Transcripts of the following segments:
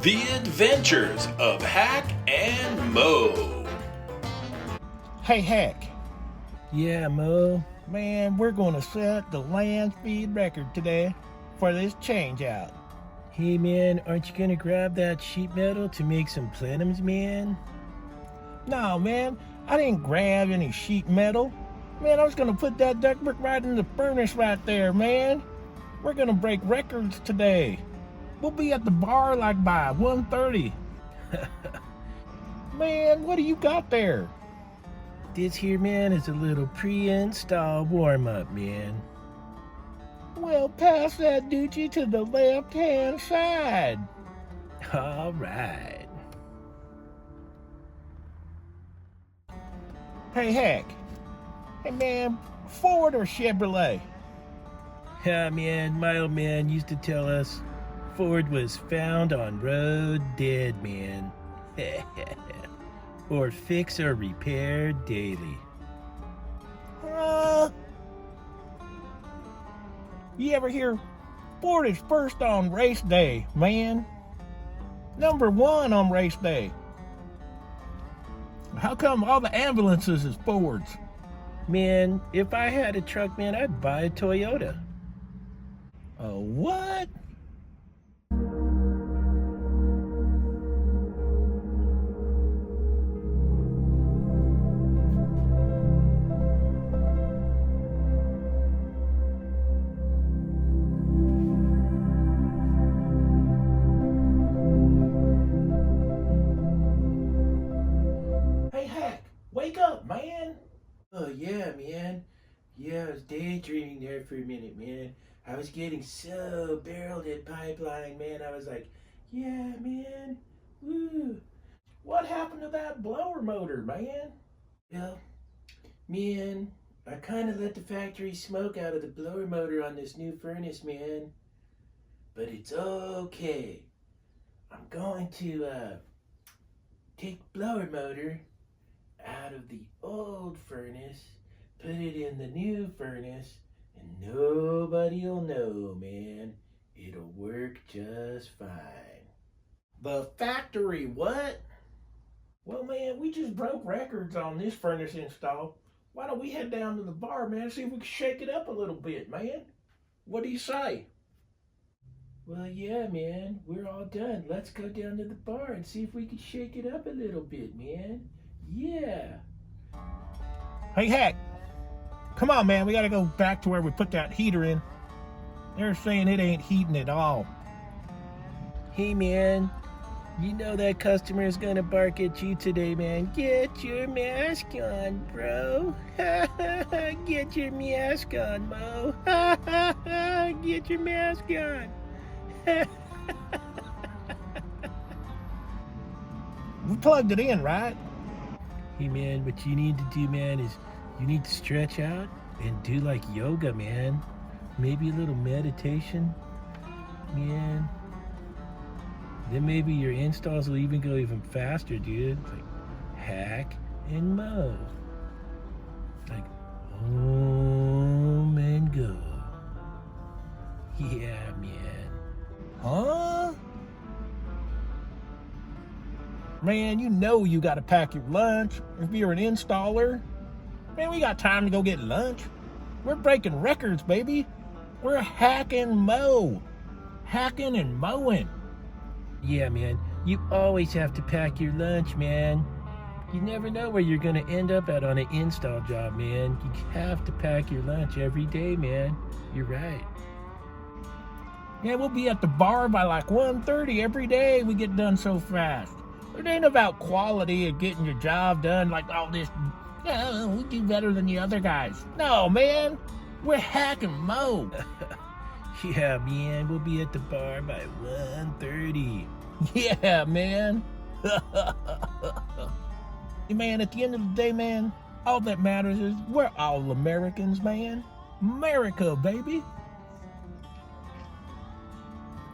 The Adventures of Hack and Mo. Hey, Hack. Yeah, Mo. Man, we're gonna set the land speed record today for this change out. Hey, man, aren't you gonna grab that sheet metal to make some plenums, man? No, man, I didn't grab any sheet metal. Man, I was gonna put that ductwork right in the furnace right there, man. We're gonna break records today. We'll be at the bar like by 1:30. Man, what do you got there? This here, man, is a little pre-install warm-up, man. Well, pass that doochie to the left-hand side. All right. Hey, Hack. Hey, man, Ford or Chevrolet? Yeah, man, my old man used to tell us Ford was found on road dead, man. Or fix or repair daily. You ever hear Ford is first on race day, man? Number one on race day. How come all the ambulances is Fords? Man, if I had a truck, man, I'd buy a Toyota. A what? Hey, Hack, wake up, man. Oh, yeah, man. Yeah, I was daydreaming there for a minute, man. I was getting so barreled at pipeline, man. I was like, yeah, man. Woo. What happened to that blower motor, man? Well, man, I kind of let the factory smoke out of the blower motor on this new furnace, man. But it's okay. I'm going to take blower motor out of the old furnace, put it in the new furnace, and nobody'll know, man. It'll work just fine. The factory, what? Well, man, we just broke records on this furnace install. Why don't we head down to the bar, man, see if we can shake it up a little bit, man? What do you say? Well, yeah, man, we're all done. Let's go down to the bar and see if we can shake it up a little bit, man. Yeah. Hey, Hack, come on, man, we gotta go back to where we put that heater in. They're saying it ain't heating at all. Hey, man, you know that customer is gonna bark at you today, man. Get your mask on, bro. Get your mask on, Mo. Get your mask on. We plugged it in, right? Hey, man, what you need to do, man, is you need to stretch out and do like yoga, man. Maybe a little meditation, man. Then maybe your installs will even go even faster, dude. Like Hack and Mo. Like home and go. Yeah, man. Huh? Man, you know you gotta pack your lunch if you're an installer. Man, we got time to go get lunch. We're breaking records, baby. We're hacking Mo. Hacking and mowing. Yeah, man. You always have to pack your lunch, man. You never know where you're gonna end up at on an install job, man. You have to pack your lunch every day, man. You're right. Yeah, we'll be at the bar by like 1:30 every day. We get done so fast. It ain't about quality and getting your job done like all this. Yeah, we do better than the other guys. No, man. We're hacking Mo. Yeah, man. We'll be at the bar by 1:30. Yeah, man. Man, at the end of the day, man, all that matters is we're all Americans, man. America, baby.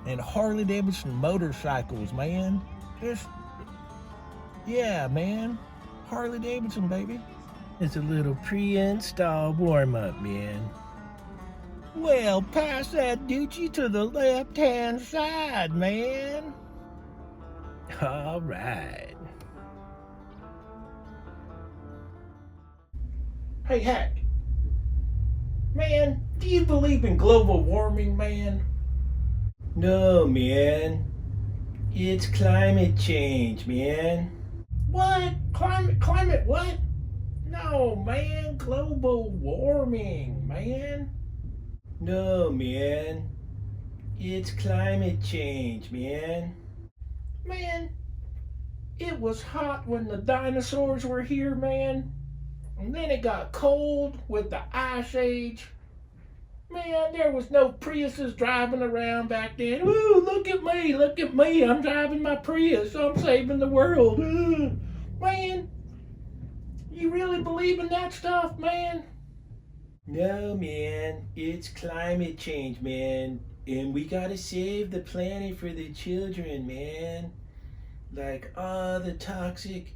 And Harley Davidson motorcycles, man. Yeah, man. Harley Davidson, baby. It's a little pre-install warm-up, man. Well, pass that doochie to the left-hand side, man. All right. Hey, Hack. Man, do you believe in global warming, man? No, man. It's climate change, man. What? Climate what? No, man, global warming, man. No, man. It's climate change, man. Man, it was hot when the dinosaurs were here, man. And then it got cold with the Ice Age. Man, there was no Priuses driving around back then. Ooh, look at me, I'm driving my Prius, I'm saving the world. Ooh. Man, you really believe in that stuff, man? No, man. It's climate change, man. And we gotta save the planet for the children, man. Like all the toxic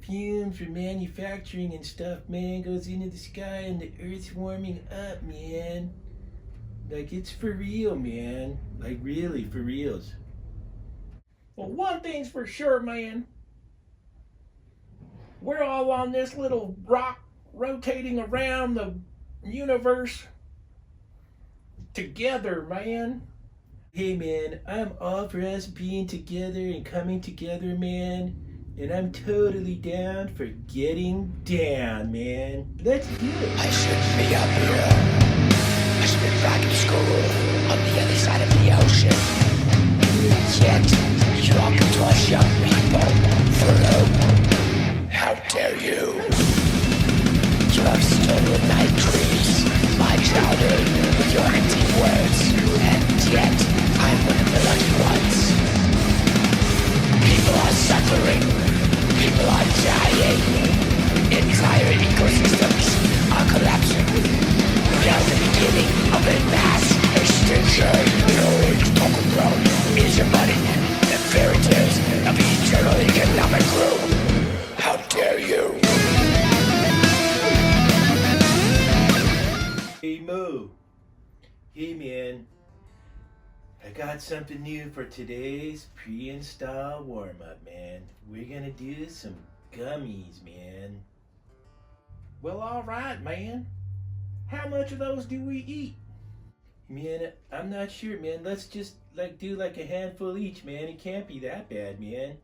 fumes from manufacturing and stuff, man, goes into the sky and the earth's warming up, man. Like, it's for real, man. Like, really, for reals. Well, one thing's for sure, man. We're all on this little rock rotating around the universe together, man. Hey, man, I'm all for us being together and coming together, man. And I'm totally down for getting down, man. Let's do it. I shouldn't be up here. I should be back in school on the other side of the ocean. Yet, you're to us young people for hope. How dare you? You have stolen my dreams, my childhood, with your empty words. And yet, I'm one of the lucky ones. People are suffering. People are dying. Entire ecosystems are collapsing. We are the beginning of a mass extinction. All you talk about is your money and fairy tales of eternal economic growth. How dare you? Hey, Mo. Hey, man. I got something new for today's pre-install warm-up, man. We're gonna do some gummies, man. Well, all right, man. How much of those do we eat? Man, I'm not sure, man. Let's just, do a handful each, man. It can't be that bad, man.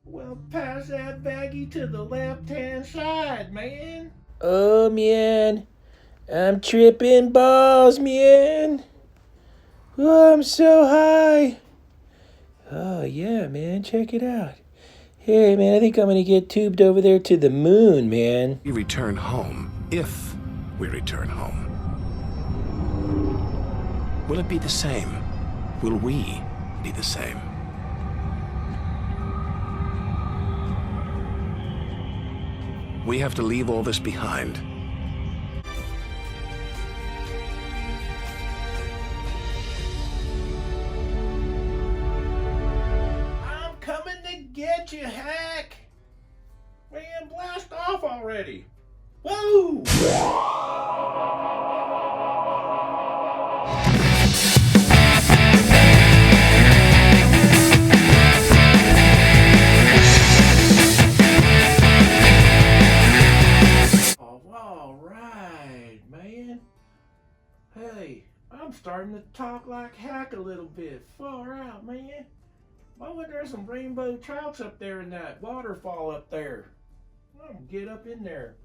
Well, pass that baggie to the left-hand side, man. Oh, man. I'm tripping balls, man. Oh, I'm so high. Oh, yeah, man. Check it out. Hey, man, I think I'm gonna get tubed over there to the moon, man. We return home, if we return home. Will it be the same? Will we be the same? We have to leave all this behind. I'm coming to get you, Hack. Man, blast off already. Whoa! All right, man. Hey, I'm starting to talk like Hack a little bit. Far out, man. I wonder there's some rainbow trouts up there in that waterfall up there. I'm gonna get up in there.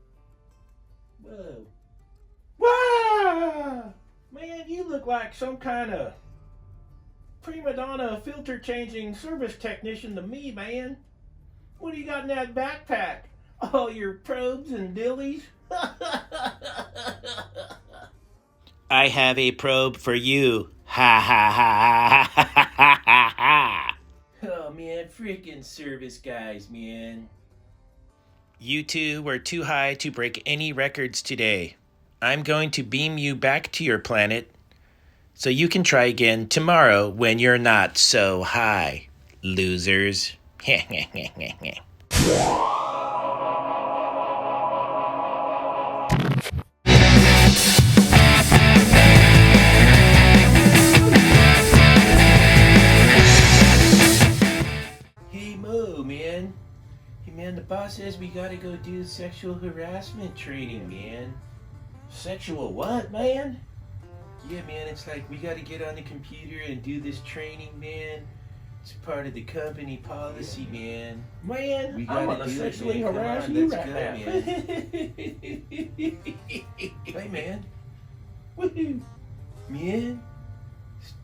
Whoa. Whoa! Man, you look like some kind of prima donna filter changing service technician to me, man. What do you got in that backpack? All your probes and dillies? I have a probe for you. Ha ha ha ha ha ha ha ha. Oh, man, freaking service guys, man. You two were too high to break any records today. I'm going to beam you back to your planet so you can try again tomorrow when you're not so high, losers. Hey, says we gotta go do sexual harassment training, man. Sexual what, man? Yeah, man, it's like we gotta get on the computer and do this training, man. It's part of the company policy, man. Man, We I'm gotta gonna do it, sexually man. Come harass on, you let's right go, now. Hey, man. Woohoo. Man,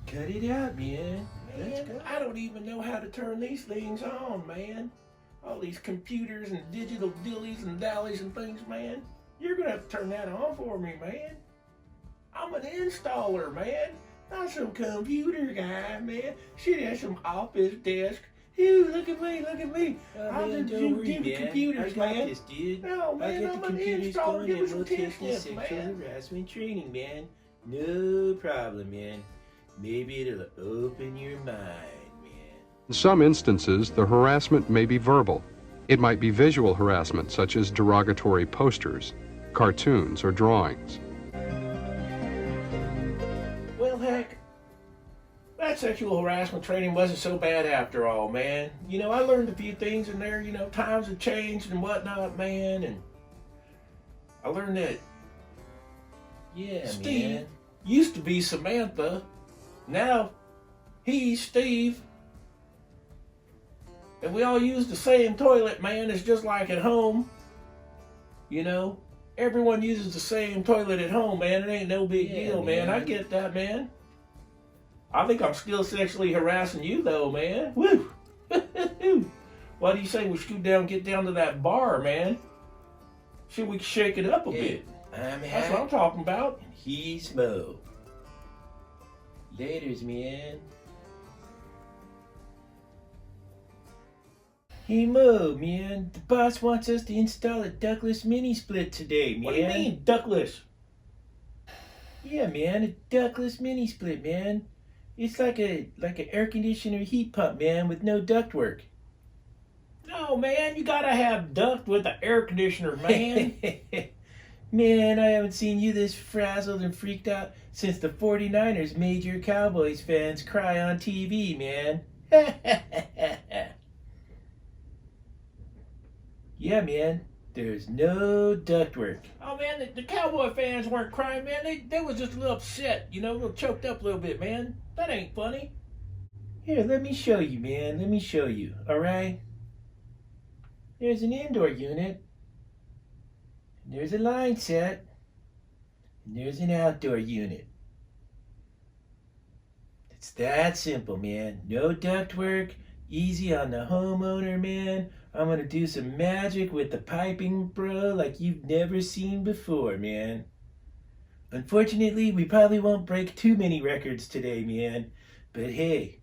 cut it out, man. Let's Man, go. I don't even know how to turn these things on, man. All these computers and digital dillies and dallies and things, man. You're gonna have to turn that on for me, man. I'm an installer, man. Not some computer guy, man. Shit has some office desk. Ew, look at me, look at me. I'm Man, the don't worry, do the man. computers, I got man. this, dude. No, I'll man, get I'm the an computers installer. going Give me and some we'll take this tips, sexual man. harassment training, man. No problem, man. Maybe it'll open your mind, man. In some instances, the harassment may be verbal. It might be visual harassment, such as derogatory posters, cartoons, or drawings. Well, heck, that sexual harassment training wasn't so bad after all, man. You know, I learned a few things in there. You know, times have changed and whatnot, man. And I learned that Yeah, Steve man. used to be Samantha. Now he's Steve. And we all use the same toilet, man. It's just like at home. You know, everyone uses the same toilet at home, man. It ain't no big Yeah, deal, man. I man. get that, man. I think I'm still sexually harassing you, though, man. Woo! Why do you say we scoot down, get down to that bar, man? Should we shake it up a Hey, bit? I'm That's what I'm Hack, talking about. and he's Mo. Laters, man. Hey, Mo, man. The boss wants us to install a ductless mini split today, man. What do you mean, duckless? Yeah, man, a ductless mini split, man. It's like an air conditioner heat pump, man, with no ductwork. No, man, you gotta have duct with the air conditioner, man. Man, I haven't seen you this frazzled and freaked out since the 49ers made your Cowboys fans cry on TV, man. Yeah, man, there's no ductwork. Oh, man, the Cowboy fans weren't crying, man. They was just a little upset, you know, a little choked up a little bit, man. That ain't funny. Here, let me show you, man. Let me show you, alright? There's an indoor unit. And there's a line set. And there's an outdoor unit. It's that simple, man. No ductwork. Easy on the homeowner, man. I'm gonna do some magic with the piping, bro, like you've never seen before, man. Unfortunately, we probably won't break too many records today, man. But hey,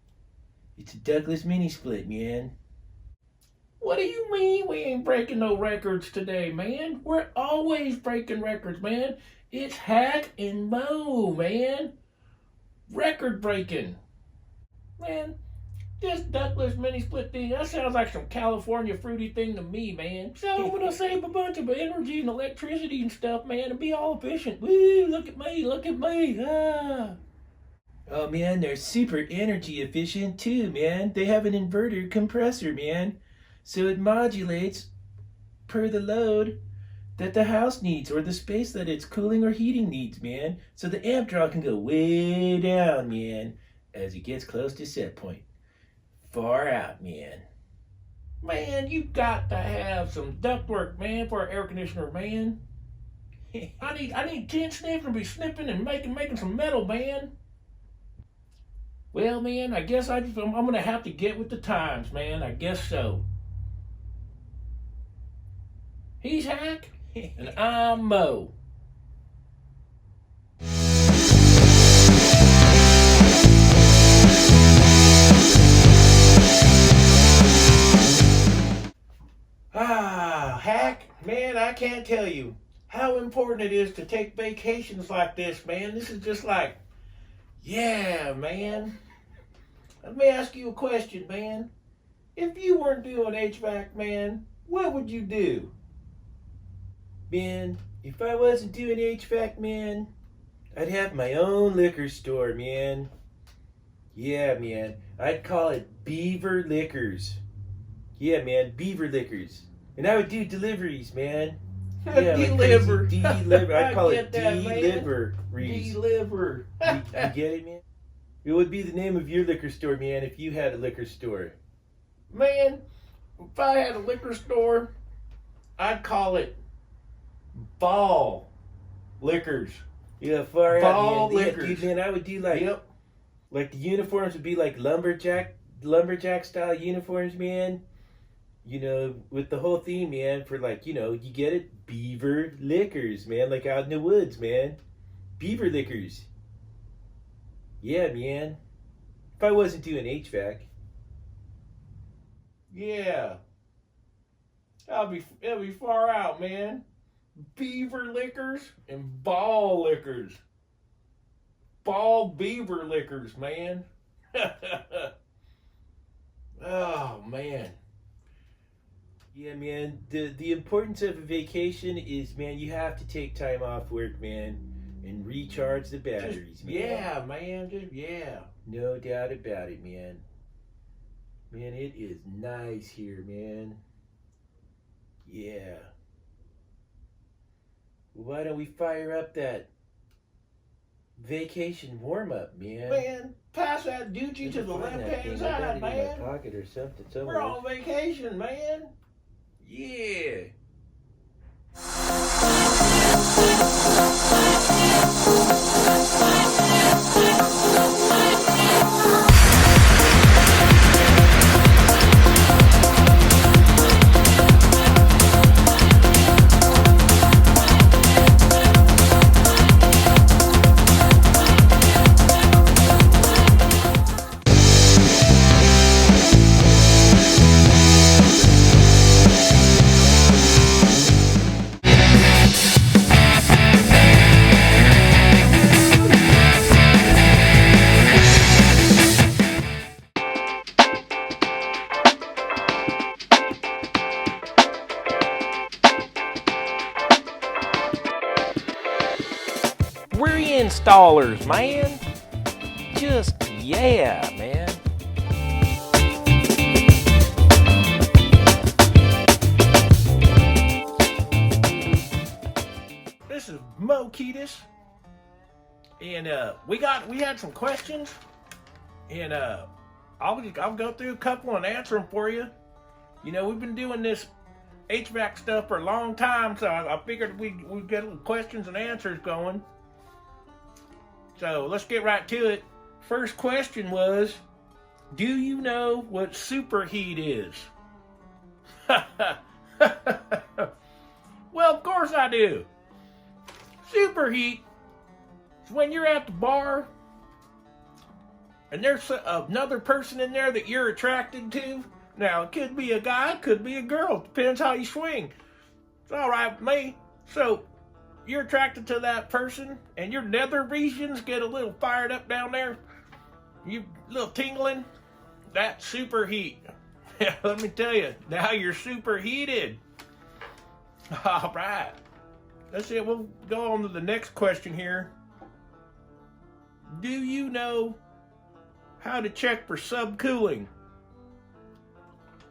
it's a ductless mini split, man. What do you mean we ain't breaking no records today, man? We're always breaking records, man. It's Hack and Mo, man. Record breaking. Man, this ductless mini split thing, that sounds like some California fruity thing to me, man. So I'm gonna save a bunch of energy and electricity and stuff, man, and be all efficient. Woo, look at me, look at me. Ah. Oh man, they're super energy efficient too, man. They have an inverter compressor, man. So it modulates per the load that the house needs or the space that it's cooling or heating needs, man. So the amp draw can go way down, man, as it gets close to set point. Far out, man. Man, you got to have some ductwork, man, for an air conditioner, man. I need 10 sniffers to be sniffing and making some metal, man. Well, man, I guess I'm gonna have to get with the times, man. I guess so. He's Hack, and I'm Mo. Ah, Hack, man, I can't tell you how important it is to take vacations like this, man. This is just like, yeah, man. Let me ask you a question, man. If you weren't doing HVAC, man, what would you do? Man, if I wasn't doing HVAC, man, I'd have my own liquor store, man. Yeah, man, I'd call it Beaver Liquors. Yeah, man, Beaver Liquors. And I would do deliveries, man. Deliver. Deliver. I call it get that, man. deliveries. Deliver. You get it, man? It would be the name of your liquor store, man, if you had a liquor store. Man, if I had a liquor store, I'd call it Ball Liquors. Yeah, far Ball out, man. Yeah, Liquors. dude, man, I would do like the uniforms would be like lumberjack style uniforms, man. You know, with the whole theme, man, for like, you know, you get it? Beaver Liquors, man, like out in the woods, man. Beaver Liquors. Yeah, man. If I wasn't doing HVAC. Yeah. That'll be far out, man. Beaver Liquors and Ball Liquors. Ball Beaver Liquors, man. Oh, man. Yeah, man. The importance of a vacation is, man, you have to take time off work, man, and recharge the batteries, man. Yeah, man. Yeah. No doubt about it, man. Man, it is nice here, man. Yeah. Why don't we fire up that vacation warm-up, man? Man, pass that doogie to the left-hand side, man. In my pocket or something. We're on vacation, man. Yeah. We're installers, man. Just yeah, man. This is Mo Ketis, and we had some questions, and I'll go through a couple and answer them for you. You know, we've been doing this HVAC stuff for a long time, so I figured we'd get little questions and answers going. So let's get right to it. First question was, do you know what superheat is? Well, of course I do. Superheat is when you're at the bar and there's another person in there that you're attracted to. Now, it could be a guy, it could be a girl. Depends how you swing. It's all right with me. So, you're attracted to that person, and your nether regions get a little fired up down there. You a little tingling. That's superheat. Let me tell you, now you're superheated. All right. That's it. We'll go on to the next question here. Do you know how to check for subcooling?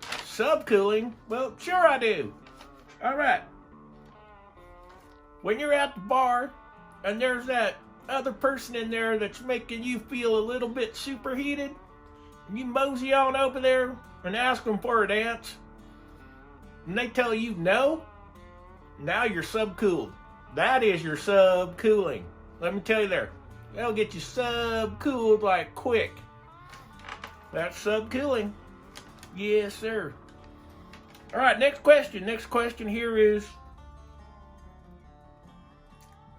Subcooling? Well, sure I do. All right. When you're at the bar and there's that other person in there that's making you feel a little bit superheated, you mosey on over there and ask them for a dance, and they tell you no, now you're subcooled. That is your subcooling. Let me tell you there. That'll get you subcooled like quick. That's subcooling. Yes, sir. All right, next question. Next question here is,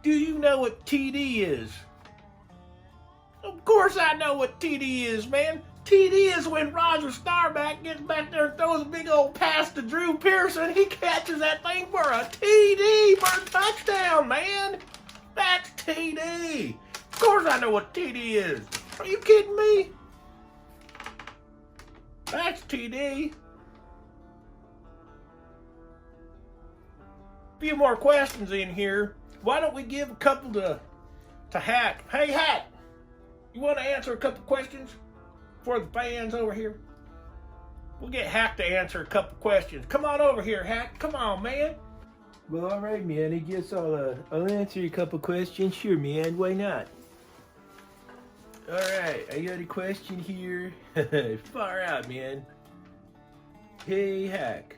do you know what TD is? Of course I know what TD is, man. TD is when Roger Staubach gets back there and throws a big old pass to Drew Pearson. He catches that thing for a TD for a touchdown, man. That's TD. Of course I know what TD is. Are you kidding me? That's TD. A few more questions in here. Why don't we give a couple to Hack? Hey, Hack, you want to answer a couple questions for the fans over here? We'll get Hack to answer a couple questions. Come on over here, Hack. Come on, man. Well, all right, man. I guess I'll answer a couple questions. Sure, man. Why not? All right, I got a question here. Far out, man. Hey, Hack.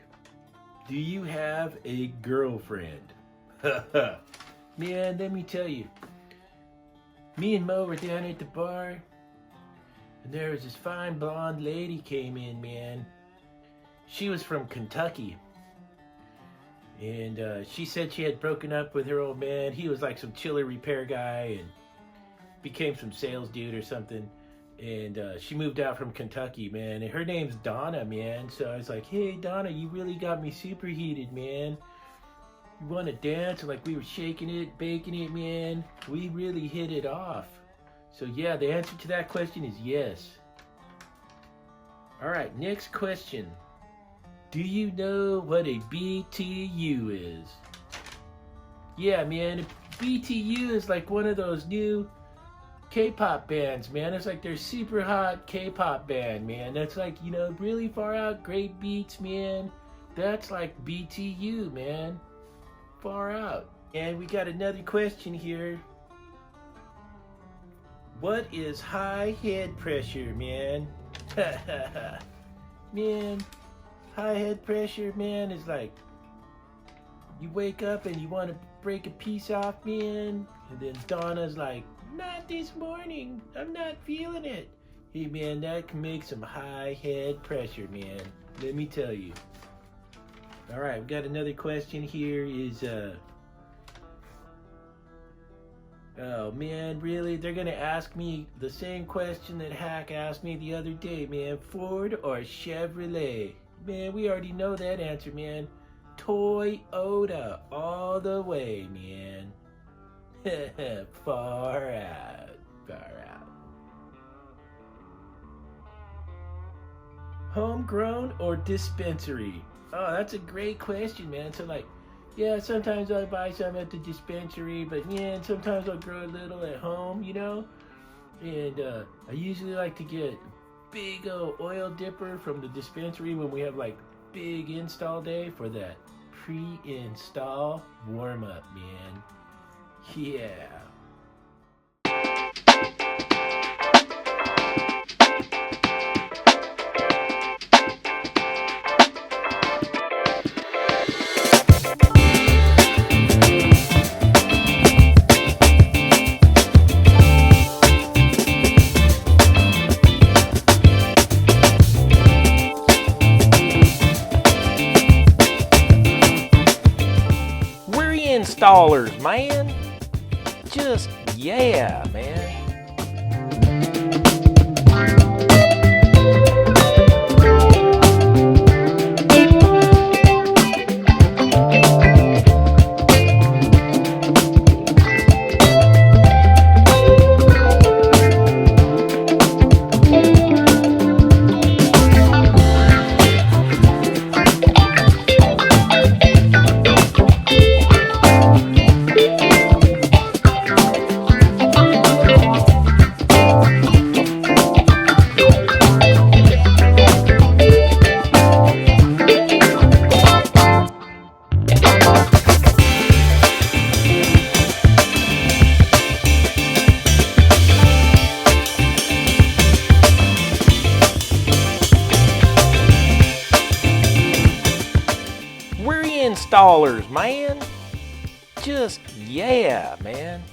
Do you have a girlfriend? Man, let me tell you. Me and Mo were down at the bar, and there was this fine blonde lady came in, man. She was from Kentucky. And she said she had broken up with her old man. He was like some chiller repair guy and became some sales dude or something. And she moved out from Kentucky, man. And her name's Donna, man. So I was like, hey, Donna, you really got me super heated, man. You want to dance? Like we were shaking it, baking it, man. We really hit it off. So yeah, the answer to that question is yes. All right, next question. Do you know what a BTU is? Yeah, man, a BTU is like one of those new K-pop bands, man. It's like they're super hot K-pop band, man. That's like, you know, really far out, great beats, man. That's like BTU, man. Far out. And we got another question here. What is high head pressure, man? Man, high head pressure, man, is like you wake up and you want to break a piece off, man, and then Donna's like, not this morning, I'm not feeling it. Hey, man, that can make some high head pressure, man. Let me tell you. All right, we got another question here. Oh man, really? They're gonna ask me the same question that Hack asked me the other day, man. Ford or Chevrolet? Man, we already know that answer, man. Toyota all the way, man. Far out, far out. Homegrown or dispensary? Oh, that's a great question, man. So like, yeah, sometimes I buy some at the dispensary, but yeah, sometimes I'll grow a little at home, you know? And I usually like to get big oil dipper from the dispensary when we have like big install day for that pre-install warm-up, man. Yeah. Installers, man. Just yeah, man. Installers, man. Just yeah, man.